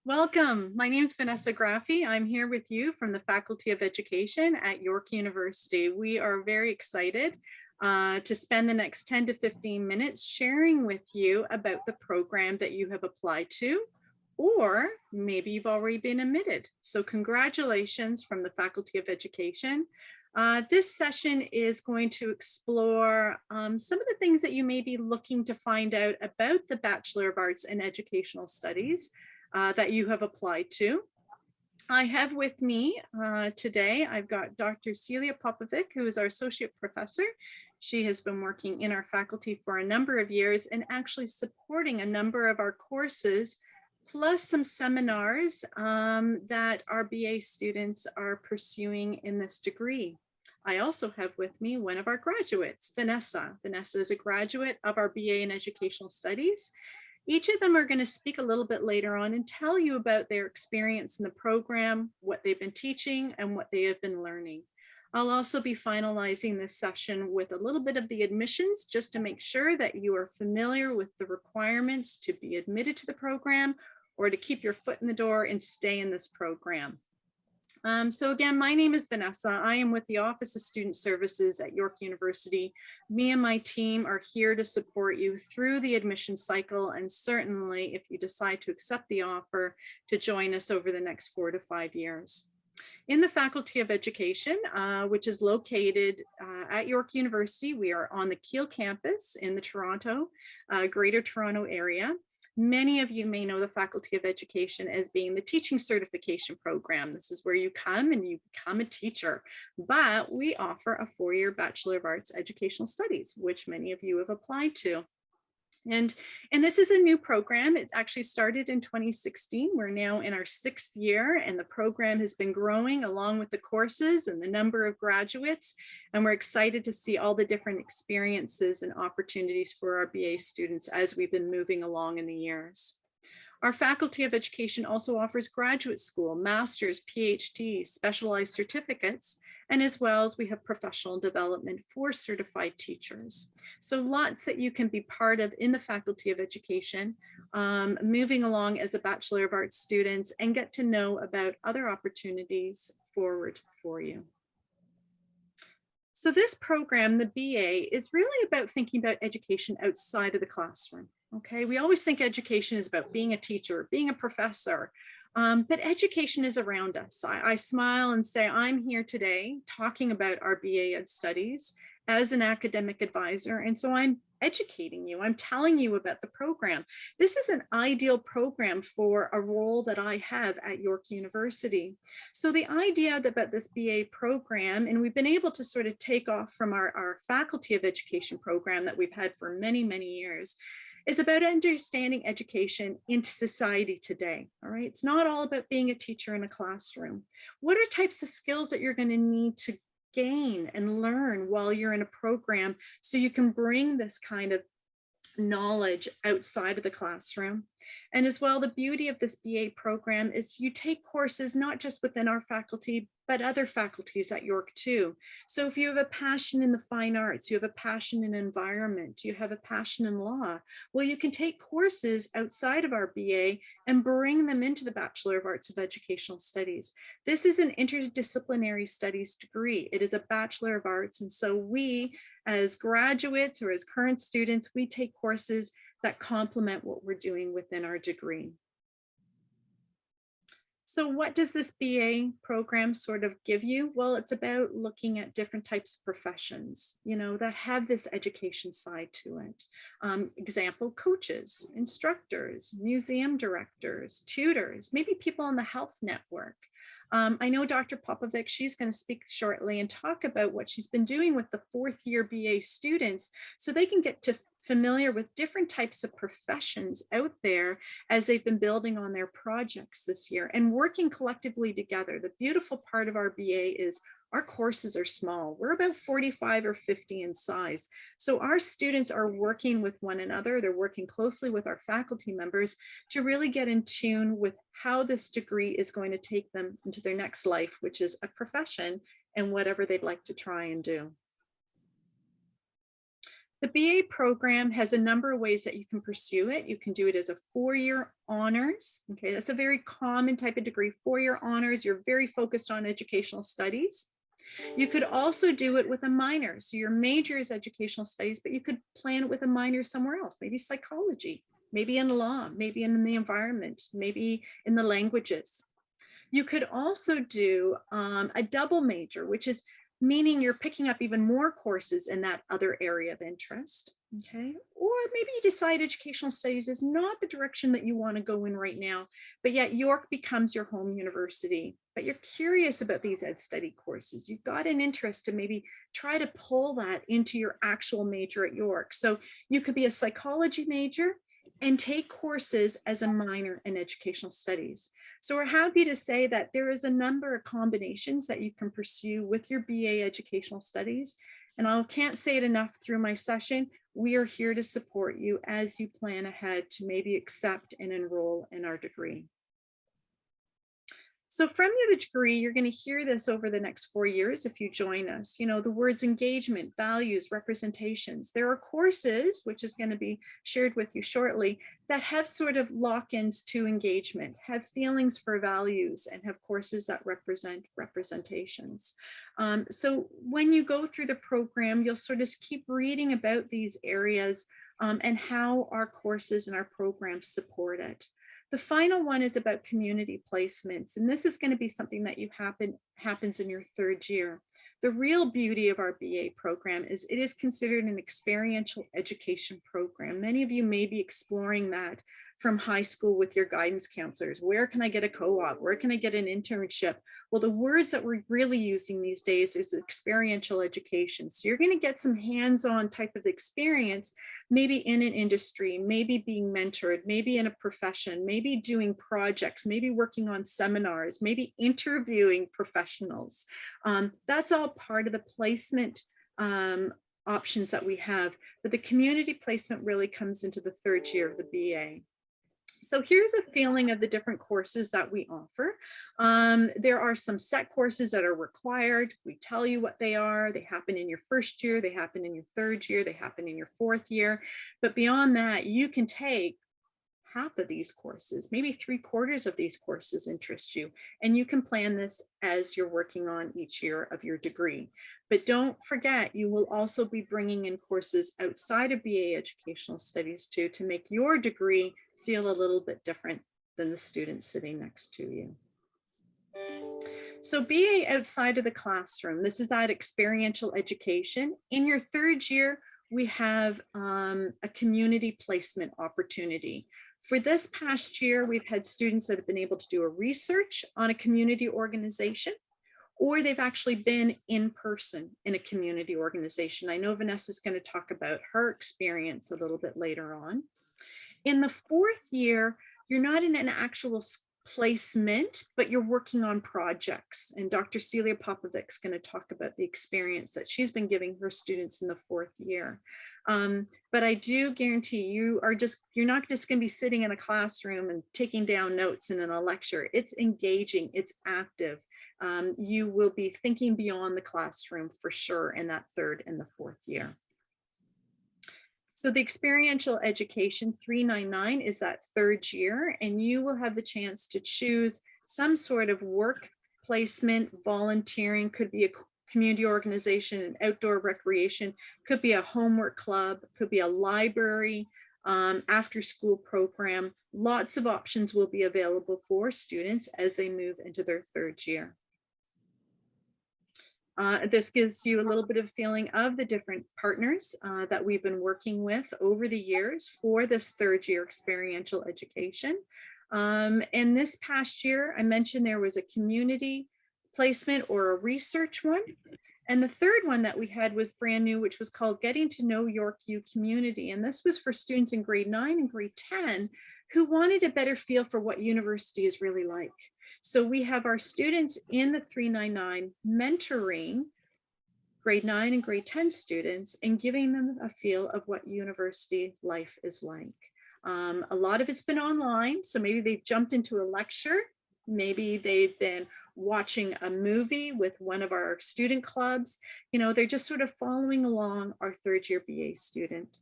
Welcome. My name is Vanessa Graffi. I'm here with you from the Faculty of Education at York University. We are very excited to spend the next 10 to 15 minutes sharing with you about the program that you have applied to, or maybe you've already been admitted. So congratulations from the Faculty of Education. This session is going to explore some of the things that you may be looking to find out about the Bachelor of Arts in Educational Studies that you have applied to. I have with me today, I've got Dr. Celia Popovic, who is our associate professor. She has been working in our faculty for a number of years and actually supporting a number of our courses, plus some seminars that our BA students are pursuing in this degree. I also have with me one of our graduates, Vanessa. Vanessa is a graduate of our BA in Educational Studies. Each of them are going to speak a little bit later on and tell you about their experience in the program, what they've been teaching, and what they have been learning. I'll also be finalizing this session with a little bit of the admissions, just to make sure that you are familiar with the requirements to be admitted to the program or to keep your foot in the door and stay in this program. So again, my name is Vanessa. I am with the Office of Student Services at York University. Me and my team are here to support you through the admission cycle, and certainly if you decide to accept the offer, to join us over the next 4 to 5 years. In the Faculty of Education, which is located at York University, we are on the Keele campus in the Toronto, Greater Toronto area. Many of you may know the Faculty of Education as being the teaching certification program. This is where you come and you become a teacher, but we offer a 4-year Bachelor of Arts Educational Studies, which many of you have applied to. And this is a new program. It actually started in 2016. We're now in our 6th year, and the program has been growing along with the courses and the number of graduates. And we're excited to see all the different experiences and opportunities for our BA students as we've been moving along in the years. Our Faculty of Education also offers graduate school, master's, PhD, specialized certificates, and as well as we have professional development for certified teachers. So lots that you can be part of in the Faculty of Education, moving along as a Bachelor of Arts student and get to know about other opportunities forward for you. So this program, the BA, is really about thinking about education outside of the classroom. Okay, we always think education is about being a teacher, being a professor, but education is around us. I smile and say I'm here today talking about our BA Ed studies as an academic advisor, and so I'm educating you. I'm telling you about the program. This is an ideal program for a role that I have at York University. So the idea about this BA program, and we've been able to sort of take off from our Faculty of Education program that we've had for many, many years, is about understanding education into society today. All right, it's not all about being a teacher in a classroom. What are types of skills that you're going to need to gain and learn while you're in a program so you can bring this kind of knowledge outside of the classroom? And as well, the beauty of this BA program is you take courses not just within our faculty, but other faculties at York too. So if you have a passion in the fine arts, you have a passion in environment, you have a passion in law, well, you can take courses outside of our BA and bring them into the Bachelor of Arts of Educational Studies. This is an interdisciplinary studies degree. It is a Bachelor of Arts. And so we, as graduates or as current students, we take courses that complement what we're doing within our degree. So what does this BA program sort of give you? Well, it's about looking at different types of professions, you know, that have this education side to it. Example, coaches, instructors, museum directors, tutors, maybe people on the health network. I know Dr. Popovic, she's going to speak shortly and talk about what she's been doing with the 4th year BA students so they can get to familiar with different types of professions out there as they've been building on their projects this year and working collectively together. The beautiful part of our BA is our courses are small. We're about 45 or 50 in size. So our students are working with one another. They're working closely with our faculty members to really get in tune with how this degree is going to take them into their next life, which is a profession and whatever they'd like to try and do. The BA program has a number of ways that you can pursue it. You can do it as a 4-year honors. Okay, that's a very common type of degree, 4-year honors. You're very focused on educational studies. You could also do it with a minor. So your major is educational studies, but you could plan it with a minor somewhere else, maybe psychology, maybe in law, maybe in the environment, maybe in the languages. You could also do a double major, which is meaning you're picking up even more courses in that other area of interest. Okay, or maybe you decide educational studies is not the direction that you want to go in right now, but yet York becomes your home university, but you're curious about these ed study courses. You've got an interest to maybe try to pull that into your actual major at York. So you could be a psychology major and take courses as a minor in educational studies. So we're happy to say that there is a number of combinations that you can pursue with your BA educational studies. And I can't say it enough through my session, we are here to support you as you plan ahead to maybe accept and enroll in our degree. So from the degree, you're going to hear this over the next 4 years if you join us. You know, the words engagement, values, representations. There are courses, which is going to be shared with you shortly, that have sort of lock-ins to engagement, have feelings for values, and have courses that represent representations. So when you go through the program, you'll sort of keep reading about these areas and how our courses and our programs support it. The final one is about community placements, and this is going to be something that happens in your 3rd year. The real beauty of our BA program is it is considered an experiential education program. Many of you may be exploring that from high school with your guidance counselors. Where can I get a co-op? Where can I get an internship? Well, the words that we're really using these days is experiential education. So you're going to get some hands-on type of experience, maybe in an industry, maybe being mentored, maybe in a profession, maybe doing projects, maybe working on seminars, maybe interviewing professionals. That's all part of the placement options that we have, but the community placement really comes into the 3rd year of the BA. So here's a feeling of the different courses that we offer. There are some set courses that are required. We tell you what they are. They happen in your 1st year, they happen in your 3rd year, they happen in your 4th year. But beyond that, you can take half of these courses, maybe 3/4 of these courses interest you, and you can plan this as you're working on each year of your degree. But don't forget, you will also be bringing in courses outside of BA educational studies too, to make your degree feel a little bit different than the student sitting next to you. So BA outside of the classroom, this is that experiential education. In your 3rd year, we have a community placement opportunity. For this past year, we've had students that have been able to do a research on a community organization, or they've actually been in person in a community organization. I know Vanessa's going to talk about her experience a little bit later on. In the 4th year, you're not in an actual placement, but you're working on projects. And Dr. Celia Popovic is going to talk about the experience that she's been giving her students in the 4th year. But I do guarantee you're not just going to be sitting in a classroom and taking down notes and in a lecture. It's engaging, it's active. You will be thinking beyond the classroom for sure in that 3rd and the 4th year. So the experiential education 399 is that 3rd year, and you will have the chance to choose some sort of work placement, volunteering, could be a community organization, an outdoor recreation, could be a homework club, could be a library, after school program. Lots of options will be available for students as they move into their 3rd year. This gives you a little bit of feeling of the different partners that we've been working with over the years for this 3rd year experiential education. And this past year, I mentioned there was a community placement or a research one. And the 3rd one that we had was brand new, which was called Getting to Know York U Community. And this was for students in grade 9 and grade 10 who wanted a better feel for what university is really like. So we have our students in the 399 mentoring grade 9 and grade 10 students and giving them a feel of what university life is like. A lot of it's been online, so maybe they've jumped into a lecture Maybe they've been watching a movie with one of our student clubs. You know, they're just sort of following along our third year BA student.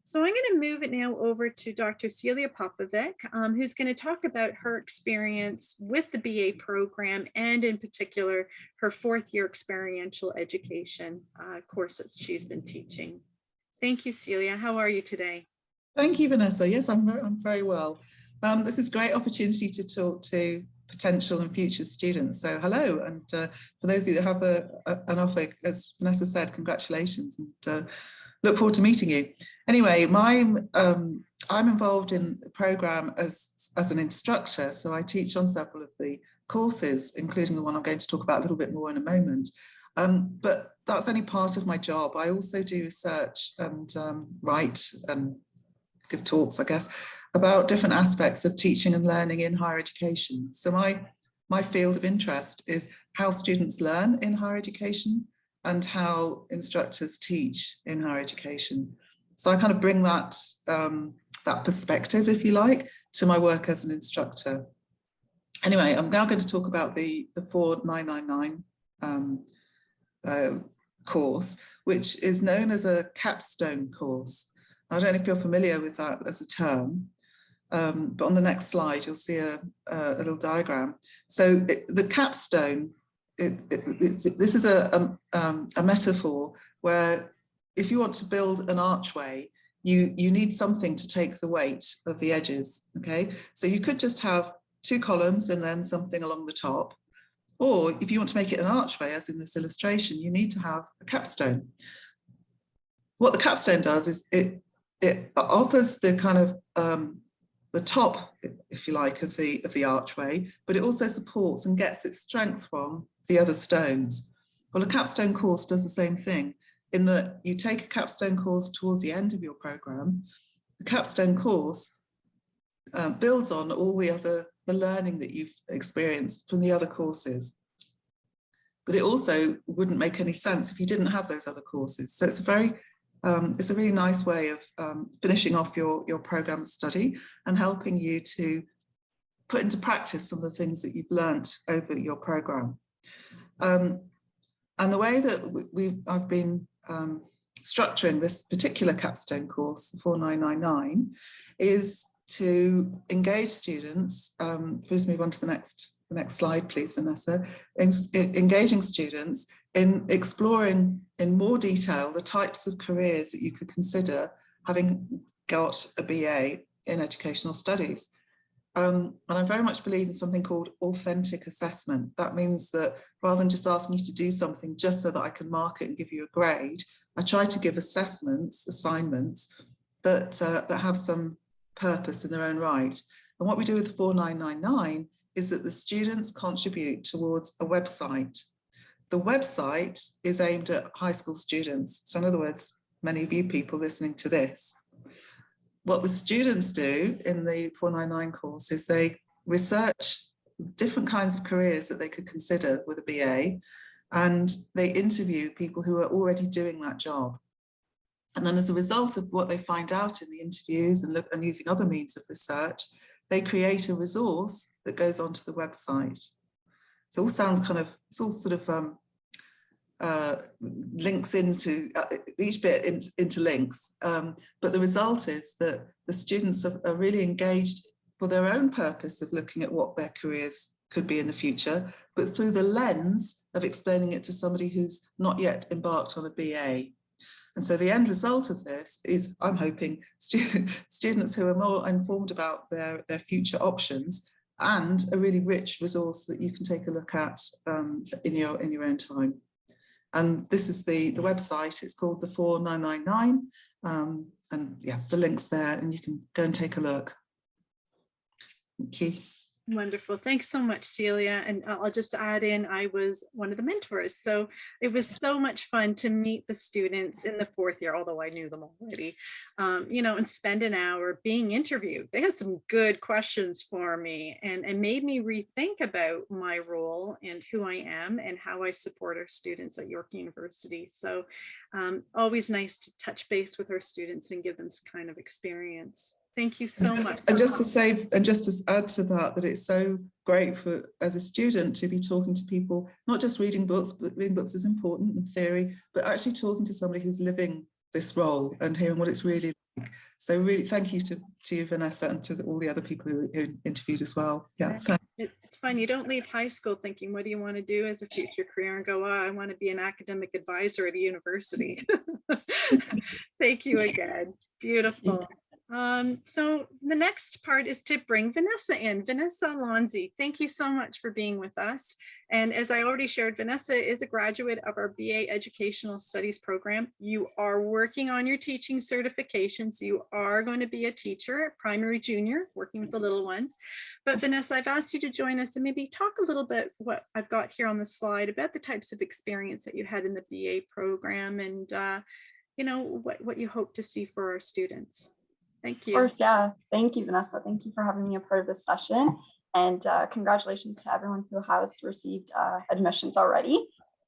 So I'm going to move it now over to Dr. Celia Popovic, who's going to talk about her experience with the BA program and in particular her fourth year experiential education course that she's been teaching. Thank you, Celia. How are you today? Thank you, Vanessa. Yes, I'm very well. This is a great opportunity to talk to potential and future students. So hello, and for those of you that have an offer, as Vanessa said, congratulations, and look forward to meeting you. Anyway, I'm involved in the program as an instructor, so I teach on several of the courses, including the one I'm going to talk about a little bit more in a moment. But that's only part of my job. I also do research and write and give talks, I guess, about different aspects of teaching and learning in higher education. So my field of interest is how students learn in higher education and how instructors teach in higher education. So I kind of bring that, that perspective, if you like, to my work as an instructor. Anyway, I'm now going to talk about the 4999 course, which is known as a capstone course. I don't know if you're familiar with that as a term, but on the next slide, you'll see a little diagram. So the capstone, this is a metaphor where if you want to build an archway, you need something to take the weight of the edges, okay? So you could just have two columns and then something along the top. Or if you want to make it an archway, as in this illustration, you need to have a capstone. What the capstone does is it offers the kind of the top, if you like, of the archway, but it also supports and gets its strength from the other stones. Well, a capstone course does the same thing in that you take a capstone course towards the end of your program. The capstone course builds on all the learning that you've experienced from the other courses. But it also wouldn't make any sense if you didn't have those other courses. So it's a really nice way of finishing off your program of study and helping you to put into practice some of the things that you've learnt over your program. And the way that I've been structuring this particular capstone course, 4999, is to engage students. Please move on to the next slide, please, Vanessa. Engaging students in exploring in more detail the types of careers that you could consider having got a BA in educational studies. And I very much believe in something called authentic assessment. That means that rather than just asking you to do something just so that I can mark it and give you a grade, I try to give assignments that have some purpose in their own right. And what we do with 4999 is that the students contribute towards a website. The website is aimed at high school students. So in other words, many of you people listening to this. What the students do in the 499 course is they research different kinds of careers that they could consider with a BA, and they interview people who are already doing that job. And then as a result of what they find out in the interviews and using other means of research, they create a resource that goes onto the website. So it all sounds kind of, it's all sort of links into, each bit interlinks. But the result is that the students are really engaged for their own purpose of looking at what their careers could be in the future, but through the lens of explaining it to somebody who's not yet embarked on a BA. And so the end result of this is, I'm hoping, students who are more informed about their future options and a really rich resource that you can take a look at in your own time. And this is the website. It's called the 4999. And yeah, the link's there and you can go and take a look. Thank you. Wonderful. Thanks so much, Celia. And I'll just add in, I was one of the mentors. So it was so much fun to meet the students in the fourth year, although I knew them already, you know, and spend an hour being interviewed. They had some good questions for me and made me rethink about my role and who I am and how I support our students at York University. So always nice to touch base with our students and give them some kind of experience. Thank you so much. And just to say, and just to add to that, that it's so great for, as a student, to be talking to people, not just reading books, but reading books is important in theory, but actually talking to somebody who's living this role and hearing what it's really like. So really, thank you to you, Vanessa, and to all the other people who interviewed as well. Yeah. It's fun. You don't leave high school thinking, what do you want to do as a future career, and go, oh, I want to be an academic advisor at a university. Thank you again. Beautiful. So the next part is to bring Vanessa in. Vanessa Lonzi, thank you so much for being with us. And as I already shared, Vanessa is a graduate of our BA Educational Studies program. You are working on your teaching certifications. You are going to be a teacher, primary, junior, working with the little ones. But Vanessa, I've asked you to join us and maybe talk a little bit what I've got here on the slide about the types of experience that you had in the BA program, and you know, what you hope to see for our students. Thank you. Of course, yeah. Thank you, Vanessa. Thank you for having me a part of this session. And congratulations to everyone who has received admissions already.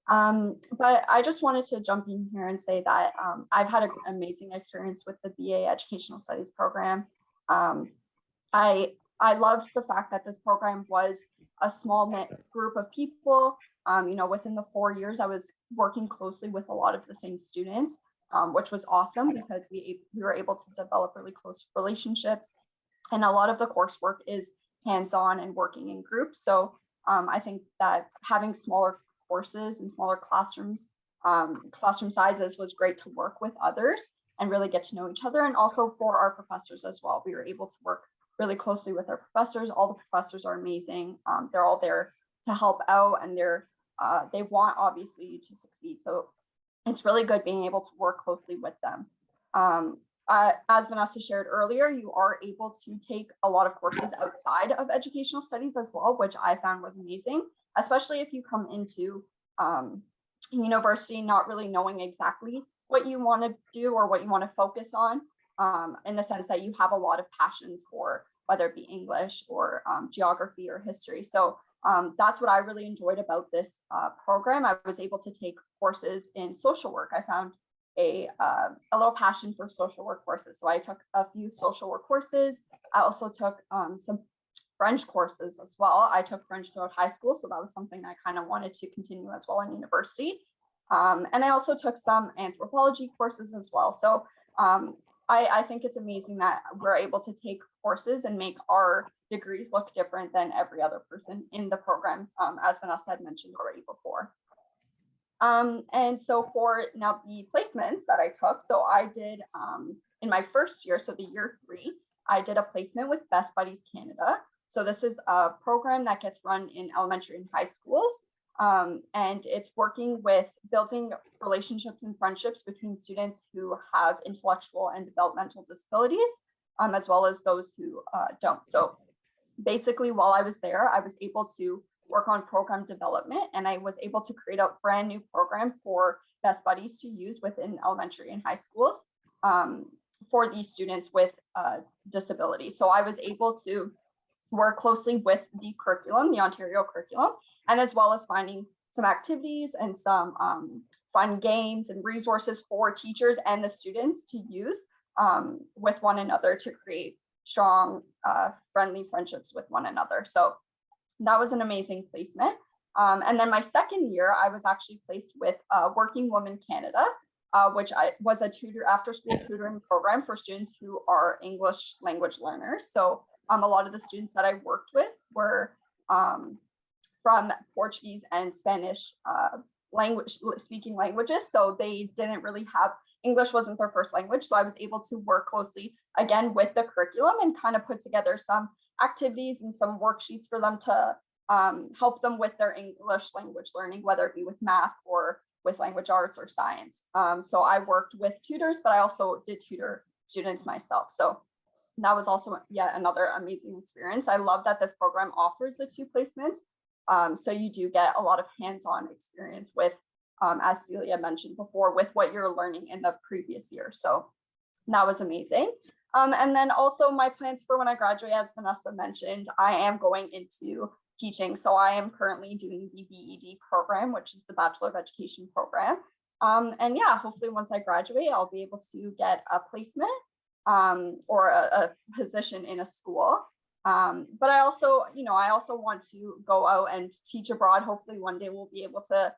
But I just wanted to jump in here and say that I've had an amazing experience with the BA Educational Studies program. I loved the fact that this program was a small knit group of people. You know, within the 4 years, I was working closely with a lot of the same students. Which was awesome because we were able to develop really close relationships, and a lot of the coursework is hands-on and working in groups. So I think that having smaller courses and smaller classrooms, classroom sizes was great to work with others and really get to know each other. And also for our professors as well, we were able to work really closely with our professors. All the professors are amazing. They're all there to help out, and they want obviously you to succeed. So it's really good being able to work closely with them. As Vanessa shared earlier, you are able to take a lot of courses outside of educational studies as well, which I found was amazing, especially if you come into university not really knowing exactly what you want to do or what you want to focus on, in the sense that you have a lot of passions for whether it be English or geography or history. So that's what I really enjoyed about this program. I was able to take courses in social work. I found a little passion for social work courses. So I took a few social work courses. I also took some French courses as well. I took French throughout high school, so that was something I kind of wanted to continue as well in university. And I also took some anthropology courses as well. So I think it's amazing that we're able to take courses and make our degrees look different than every other person in the program, as Vanessa had mentioned already before. And so for now the placements that I took, so I did in my first year, so the year 3, I did a placement with Best Buddies Canada. So this is a program that gets run in elementary and high schools. And it's working with building relationships and friendships between students who have intellectual and developmental disabilities, as well as those who don't. So basically, while I was there, I was able to work on program development, and I was able to create a brand new program for Best Buddies to use within elementary and high schools for these students with disabilities. So I was able to work closely with the curriculum, the Ontario curriculum, and as well as finding some activities and some fun games and resources for teachers and the students to use with one another to create strong, friendly friendships with one another. So that was an amazing placement. And then my second year, I was actually placed with Working Women Canada, which was a after-school tutoring program for students who are English language learners. So a lot of the students that I worked with were from Portuguese and Spanish speaking languages. So they didn't really have, English wasn't their first language. So I was able to work closely again with the curriculum and kind of put together some activities and some worksheets for them to help them with their English language learning, whether it be with math or with language arts or science. So I worked with tutors, but I also did tutor students myself. So that was also yet another amazing experience. I love that this program offers the 2 placements. So you do get a lot of hands-on experience with, as Celia mentioned before, with what you're learning in the previous year. So that was amazing. And then also my plans for when I graduate, as Vanessa mentioned, I am going into teaching. So I am currently doing the BED program, which is the Bachelor of Education program. And yeah, hopefully once I graduate, I'll be able to get a placement or a position in a school. But I also, I also want to go out and teach abroad. Hopefully one day we'll be able to,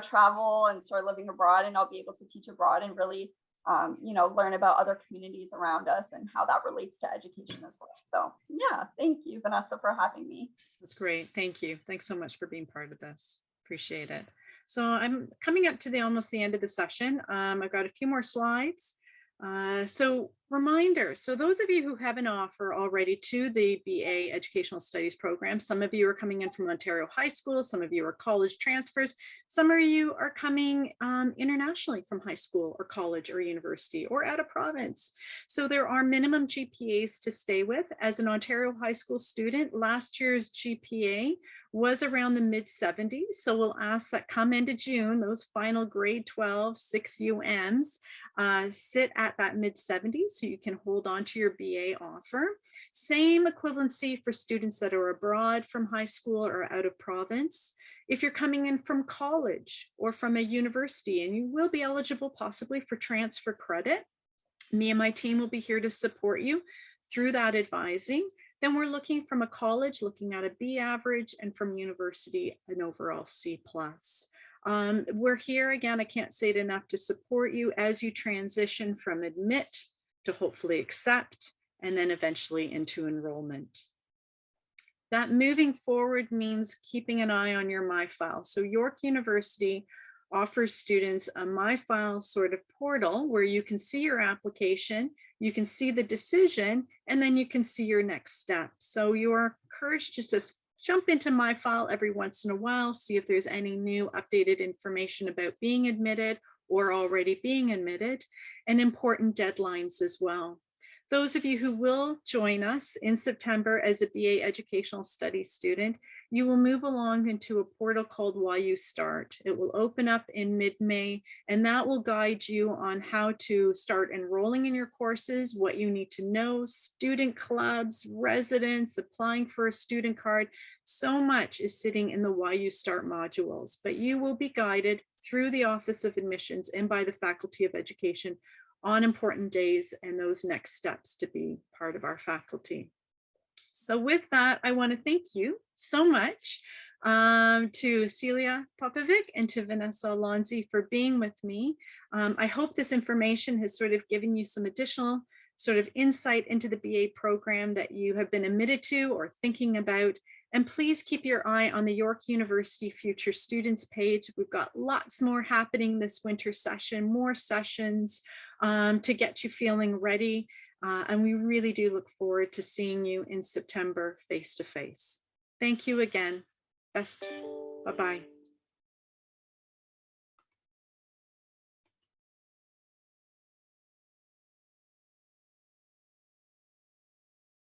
travel and start living abroad, and I'll be able to teach abroad and really, learn about other communities around us and how that relates to education as well. So yeah, thank you, Vanessa, for having me. That's great. Thank you. Thanks so much for being part of this. Appreciate it. So I'm coming up to almost the end of the session. I've got a few more slides. So reminder, so those of you who have an offer already to the BA Educational Studies program, some of you are coming in from Ontario high school, some of you are college transfers, some of you are coming internationally from high school or college or university or out of province. So there are minimum GPAs to stay with. As an Ontario high school student, last year's GPA was around the mid 70s. So we'll ask that come into June, those final grade 12 6 UMs sit at that mid 70s, so you can hold on to your BA offer. Same equivalency for students that are abroad from high school or out of province. If you're coming in from college or from a university, and you will be eligible possibly for transfer credit, me and my team will be here to support you through that advising. Then we're looking from a college, looking at a B average, and from university, an overall C+. We're here again, I can't say it enough, to support you as you transition from admit to hopefully accept, and then eventually into enrollment. That moving forward means keeping an eye on your MyFile. So York University offers students a MyFile sort of portal where you can see your application, you can see the decision, and then you can see your next step. So you're encouraged to just jump into MyFile every once in a while, see if there's any new updated information about being admitted or already being admitted, and important deadlines as well. Those of you who will join us in September as a BA Educational Studies student, you will move along into a portal called YU Start. It will open up in mid-May, and that will guide you on how to start enrolling in your courses, what you need to know, student clubs, residents, applying for a student card. So much is sitting in the YU Start modules, but you will be guided through the Office of Admissions and by the Faculty of Education on important days and those next steps to be part of our faculty. So with that, I want to thank you so much to Celia Popovic and to Vanessa Lonzi for being with me. I hope this information has sort of given you some additional sort of insight into the BA program that you have been admitted to or thinking about. And please keep your eye on the York University Future Students page. We've got lots more happening this winter session, more sessions to get you feeling ready. And we really do look forward to seeing you in September face to face. Thank you again. Best. Bye-bye.